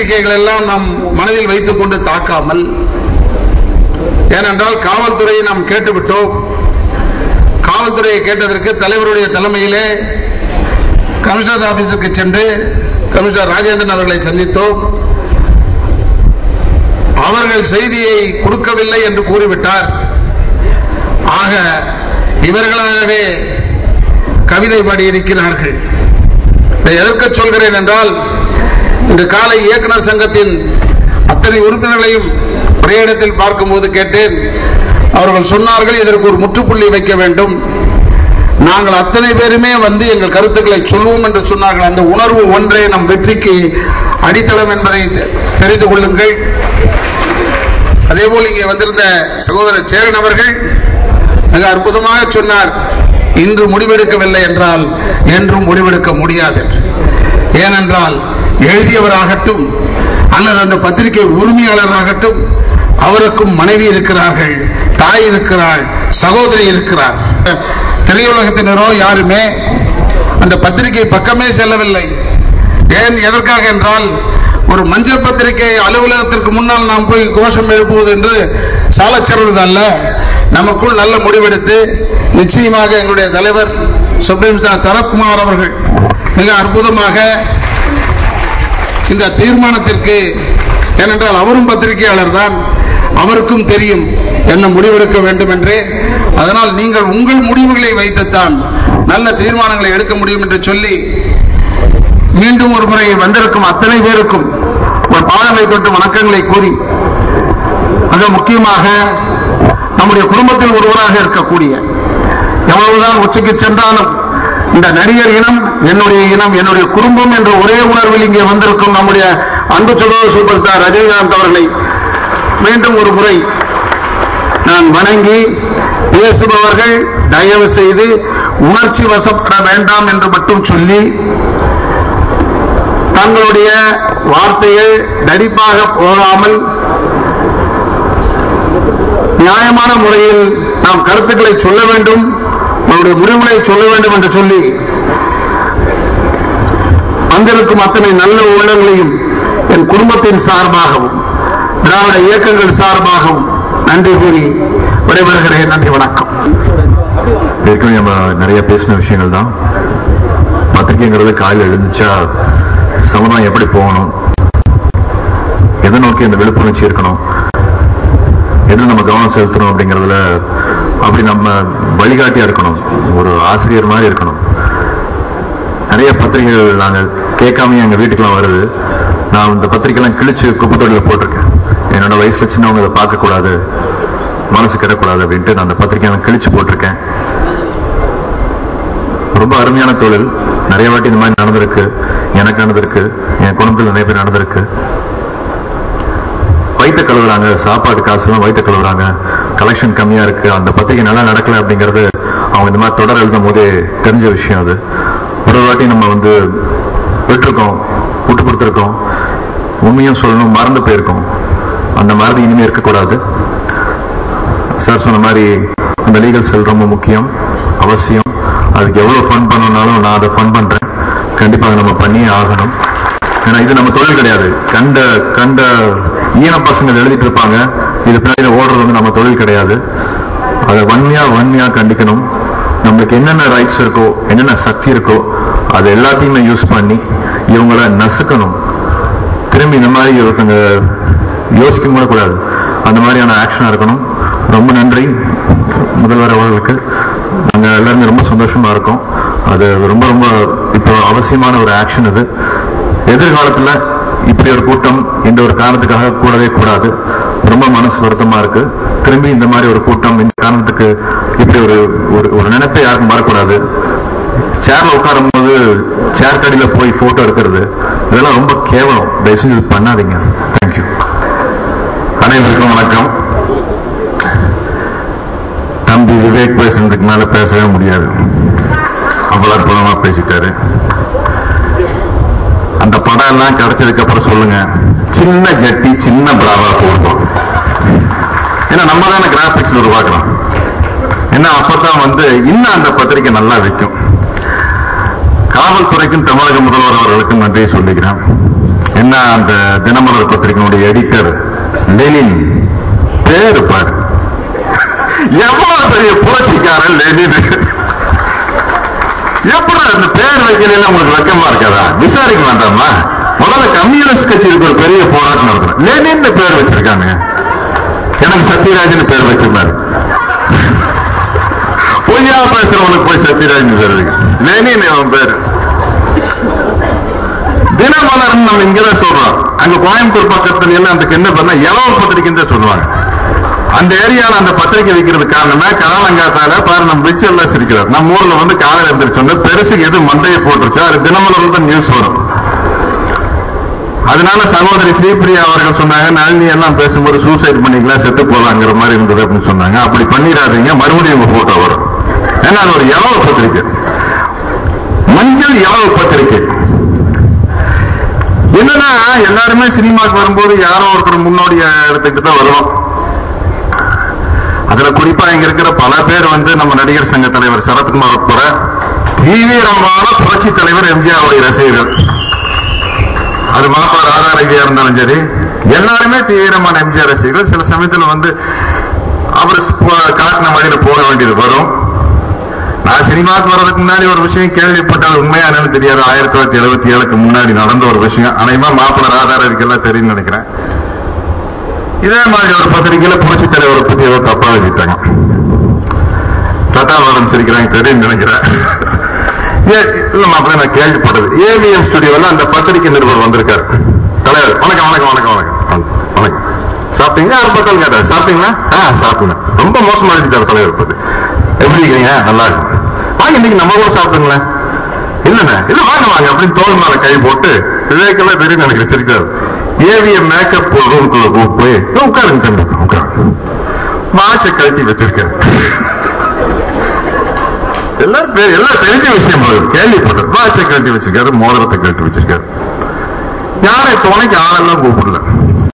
பத்திரிகைகள் எல்லாம் நாம் மனதில் வைத்துக் கொண்டு தாக்காமல், ஏனென்றால் காவல்துறையை நாம் கேட்டுவிட்டோம். காவல்துறையை கேட்டதற்கு தலைவருடைய தலைமையிலே கமிஷனர் ஆபீஸுக்கு சென்று கமிஷனர் ராஜேந்திரன் அவர்களை சந்தித்தோம். அவர்கள் செய்தியை கொடுக்கவில்லை என்று கூறிவிட்டார். ஆக இவர்களாகவே கவிதை பாடியிருக்கிறார்கள். இதை எதற்கு சொல்கிறேன் என்றால், இந்த காலை இயக்குனர் சங்கத்தின் அத்தனை உறுப்பினர்களையும் ஒரே இடத்தில் பார்க்கும்போது கேட்டேன். அவர்கள் சொன்னார்கள், இதற்கு ஒரு முற்றுப்புள்ளி வைக்க வேண்டும், நாங்கள் அத்தனை பேருமே வந்து எங்கள் கருத்துக்களை சொல்வோம் என்று சொன்னார்கள். அந்த உணர்வு ஒன்றே நம் வெற்றிக்கு அடித்தளம் என்பதை தெரிந்து கொள்ளுங்கள். அதேபோல் இங்கே வந்திருந்த சகோதரர் சேரன் அவர்கள் மிக அற்புதமாக சொன்னார், இன்று முடிவெடுக்கவில்லை என்றால் என்றும் முடிவெடுக்க முடியாது. ஏனென்றால் எழுதியவராகட்டும் அல்லது அந்த பத்திரிகை உரிமையாளராகட்டும், அவருக்கும் மனைவி இருக்கிறார்கள், தாய் இருக்கிறாள், சகோதரி இருக்கிறார். திரையுலகத்தினரோ யாருமே அந்த பத்திரிகை பக்கமே செல்லவில்லை. ஏன், எதற்காக என்றால், ஒரு மஞ்சள் பத்திரிகை அலுவலகத்திற்கு முன்னால் நாம் போய் கோஷம் எழுப்புவது என்று சாலச் சிறந்தது அல்ல. நமக்குள் நல்ல முடிவெடுத்து நிச்சயமாக எங்களுடைய தலைவர் சுப்ரீம் சரத்குமார் அவர்கள் மிக அற்புதமாக இந்த தீர்மானத்திற்கு, ஏனென்றால் அவரும் பத்திரிகையாளர் தான், அவருக்கும் தெரியும் என்ன முடிவெடுக்க வேண்டும் என்று. அதனால் நீங்கள் உங்கள் முடிவுகளை வைத்துத்தான் நல்ல தீர்மானங்களை எடுக்க முடியும் என்று சொல்லி, மீண்டும் ஒரு முறை வந்திருக்கும் அத்தனை பேருக்கும் ஒரு பாதங்களை தொட்டு வணக்கங்களை கூறி, மிக முக்கியமாக நம்முடைய குடும்பத்தில் ஒருவராக இருக்கக்கூடிய, எவ்வளவுதான் உச்சைக்கு சென்றாலும் இந்த நடிகர் இனம் என்னுடைய இனம், என்னுடைய குடும்பம் என்ற ஒரே உணர்வில் இங்கே வந்திருக்கும் நம்முடைய அன்பு சகோதரர் சூப்பர் ஸ்டார் ரஜினிகாந்த் அவர்களை மீண்டும் ஒரு முறை நான் வணங்கி, பேசுபவர்கள் தயவு செய்து உணர்ச்சி வசப்பட வேண்டாம் என்று மட்டும் சொல்லி, தங்களுடைய வார்த்தைகள் நடிப்பாக போகாமல் நியாயமான முறையில் நாம் கருத்துக்களை சொல்ல வேண்டும், நம்முடைய முடிவுகளை சொல்ல வேண்டும் என்று சொல்லி, வந்திருக்கும் அத்தனை நல்ல உள்ளங்களையும் என் குடும்பத்தின் சார்பாகவும் திராவிட இயக்கங்கள் சார்பாகவும் நன்றி கூறி விடைபெறுகிறேன். நன்றி, வணக்கம். ஏற்கனவே நம்ம நிறைய பேசின விஷயங்கள் தான். பத்திரிகைங்கிறது காலையில் எழுந்துச்சா சமுதாயம் எப்படி போகணும், எதை நோக்கி இந்த விழிப்புணர்ச்சி இருக்கணும், எதில் நம்ம கவனம் செலுத்தணும் அப்படிங்கிறதுல அப்படி நம்ம வழிகாட்டியா இருக்கணும், ஒரு ஆசிரியர் மாதிரி இருக்கணும். நிறைய பத்திரிகைகள் நாங்கள் கேட்காம எங்க வீட்டுக்கெல்லாம் வருது. நான் இந்த பத்திரிகைலாம் கிழிச்சு குப்பத்தொட்டியில் போட்டிருக்கேன். என்னோட வயசுல சின்னவங்க இதை பார்க்கக்கூடாது, மனசு கிடக்கூடாது அப்படின்ட்டு நான் அந்த பத்திரிகையெல்லாம் கிழிச்சு போட்டிருக்கேன். ரொம்ப அருமையான தொழில். நிறைய வாட்டி இந்த மாதிரி நடந்திருக்கு, எனக்கு நடந்திருக்கு, என் குடும்பத்தில் நிறைய பேர் நடந்திருக்கு. வயிற்று கழுவுறாங்க, சாப்பாடு காசுலாம் வயிற்று கழுவுறாங்க, கலெக்ஷன் கம்மியா இருக்கு, அந்த பத்திரிகை நல்லா நடக்கல அப்படிங்கிறது அவங்க இந்த மாதிரி தொடர் எழுதும் போதே தெரிஞ்ச விஷயம். அது ஒரு வாட்டி நம்ம விட்டுருக்கோம், விட்டு கொடுத்துருக்கோம், உண்மையும் சொல்லணும், மறந்து போயிருக்கோம். அந்த மாதிரி இனிமே இருக்கக்கூடாது. சார் சொன்ன மாதிரி அந்த லீகல் செல் ரொம்ப முக்கியம், அவசியம். அதுக்கு எவ்வளவு ஃபண்ட் பண்ணனாலும் நான் அதை ஃபண்ட் பண்றேன். கண்டிப்பாக நம்ம பண்ணியே ஆகணும். ஏன்னா இது நம்ம தொழில் கிடையாது. கண்ட ஈன பசங்க எழுதிட்டு இருப்பாங்க, இது பின்னாடி ஓடுறது நம்ம தொழில் கிடையாது. அதை வன்மையா கண்டிக்கணும். நம்மளுக்கு என்னென்ன ரைட்ஸ் இருக்கோ, என்னென்ன சக்தி இருக்கோ, அது எல்லாத்தையுமே யூஸ் பண்ணி இவங்களை நசுக்கணும். திரும்பி இந்த மாதிரி ஒருத்தங்க யோசிக்க கூட கூடாது. அந்த மாதிரியான ஆக்ஷனா இருக்கணும். ரொம்ப நன்றி முதல்வர் அவர்களுக்கு. நாங்க எல்லாருமே ரொம்ப சந்தோஷமா இருக்கோம். அது ரொம்ப ரொம்ப இப்போ அவசியமான ஒரு ஆக்ஷன். இது எதிர்காலத்துல இப்படி ஒரு கூட்டம் இந்த ஒரு காரணத்துக்காக கூடவே கூடாது. ரொம்ப மனசு வருத்தமா இருக்கு. திரும்பி இந்த மாதிரி ஒரு கூட்டம் இந்த காரணத்துக்கு இப்படி ஒரு நினைப்பை யாருக்கும் வரக்கூடாது. சேர்ல உட்காரும் போது சேர் கடியில போய் போட்டோ எடுக்கிறது, இதெல்லாம் ரொம்ப கேவலம். தயவு செஞ்சு பண்ணாதீங்க. தேங்க்யூ. அனைவருக்கும் வணக்கம். தம்பி விவேக் பேசுறதுக்கு மேல பேசவே முடியாது, அவ்வளவு அற்புதமா பேசிட்டாரு. அந்த படம் எல்லாம் கிடைச்சதுக்கு அப்புறம் சொல்லுங்க, சின்ன ஜட்டி சின்ன பிராவா போடுவோம். ஏன்னா நம்ம தானே கிராபிக்ஸ் உருவாக்குறோம். ஏன்னா அப்பதான் இன்னும் அந்த பத்திரிகை நல்லா விற்கும். காவல்துறைக்கும் தமிழக முதல்வர் அவர்களுக்கும் நன்றியை சொல்லிக்கிறேன். என்ன அந்த தினமலர் பத்திரிகையினுடைய எடிட்டர் லெனின் பேரு பாரு, எவ்வளவு பெரிய புரட்சிக்காரன் லெனின். எப்படி அந்த பேர் வைக்கல உங்களுக்கு வெக்கமா இருக்காதா? விசாரிக்க வேண்டாமா? முதல்ல கம்யூனிஸ்ட் கட்சிக்கு ஒரு பெரிய போராட்டம் நடத்துறேன். லெனின் பேர் வச்சிருக்காங்க. எனக்கு சத்யராஜன் பேர் வச்சிருந்தாரு. பொய்யா பேசுறவனுக்கு போய் சத்யராஜன் பேர் இருக்கு. லெனின் அவன் பேரு. தினமலர் நம்ம இங்கதான் சொல்றோம். அங்க கோயம்புத்தூர் பக்கத்துல எல்லாம் அதுக்கு என்ன பண்ண எலவ பத்திரிக்கைன்னு தான் சொல்லுவாங்க. அந்த ஏரியால அந்த பத்திரிகை வைக்கிறது காரணமே காலங்காத்தால பாரு நம்ம பிச்சர்லாம் சிரிக்கிறார். நம்ம ஊர்ல வந்து காலையில எழுந்திரிச்சோன்னு பெருசு எது மண்டையை போட்டுருச்சோ அது தினமலர்ல தான் நியூஸ் வரும். அதனால சகோதரி ஸ்ரீபிரியா அவர்கள் சொன்னாங்க, நளினி எல்லாம் பேசும்போது சூசைட் பண்ணிக்கலாம், செத்து போலாங்கிற மாதிரி இருந்தது அப்படின்னு சொன்னாங்க. அப்படி பண்ணிடாதீங்க, மறுபடியும் உங்க போட்டோ வரும். ஏன்னா அது ஒரு எலவ பத்திரிக்கை, மஞ்சள் எலவ பத்திரிக்கை. என்னன்னா எல்லாருமே சினிமாக்கு வரும்போது யாரோ ஒருத்தர் முன்னோடிய எடுத்துக்கிட்டு தான் வருவோம். அதுல குறிப்பா இங்க இருக்கிற பல பேர் வந்து நம்ம நடிகர் சங்க தலைவர் சரத்குமார் உட்பட தீவிரமான புரட்சி தலைவர் எம்ஜிஆருடைய ரசிகர்கள். அது மாப்பா ராதாரவியா இருந்தாலும் சரி, எல்லாருமே தீவிரமான எம்ஜிஆர் ரசிகர்கள். சில சமயத்துல வந்து அவர் காட்டின வழியில போக வேண்டியது வரும். நான் சினிமாவுக்கு வர்றதுக்கு முன்னாடி ஒரு விஷயம் கேள்விப்பட்டால் உண்மையா என்னன்னு தெரியாது. 1977க்கு முன்னாடி நடந்த ஒரு விஷயம். அனைவரும் மாப்பிள்ள ராதாரவிக்கு எல்லாம் தெரியும் நினைக்கிறேன். இதே மாதிரி ஒரு பத்திரிகையில புரட்சி தலைவரை பத்தி ஏதோ தப்பா எழுதிட்டாங்க. தத்தாவாதம் சிரிக்கிறாங்க தெரியும் நினைக்கிறேன். இல்ல மாப்பிள்ள நான் கேள்விப்பட்டது. ஏவிஎம் ஸ்டுடியோல அந்த பத்திரிகை நிருபர் வந்திருக்காரு. தலைவர் வணக்கம் வணக்கம் வணக்கம் வணக்கம் வணக்கம். சாப்பிட்டீங்களா? யாரும் பார்த்தாலும் கேட்டாரு. சாப்பிட்டீங்களா? சாப்பிடுங்க. ரொம்ப மோசமா எழுதிட்டாரு தலைவர் பத்தி. எப்படி இருக்கீங்க? நல்லா இருக்கும். வாங்க இன்னைக்கு நம்ம கூட சாப்பிடுங்களேன். இல்லண்ணே இல்ல வாங்க வாங்க அப்படின்னு தோல் மேல கை போட்டு விவேக்கெல்லாம் தெரியும் எனக்கு வச்சிருக்காரு. ஏவிஎம் மேக்கப் ரூம்குள்ள போய் உட்காருங்க தம்பி உட்காரு. வாட்சை கழட்டி வச்சிருக்காரு. எல்லாரும் தெரிஞ்ச விஷயம் கேள்விப்பட்டது. வாட்சை கழட்டி வச்சிருக்காரு, மோதிரத்தை கழட்டி வச்சிருக்காரு. யாரை துணைக்கு ஆளெல்லாம் கூப்பிடல.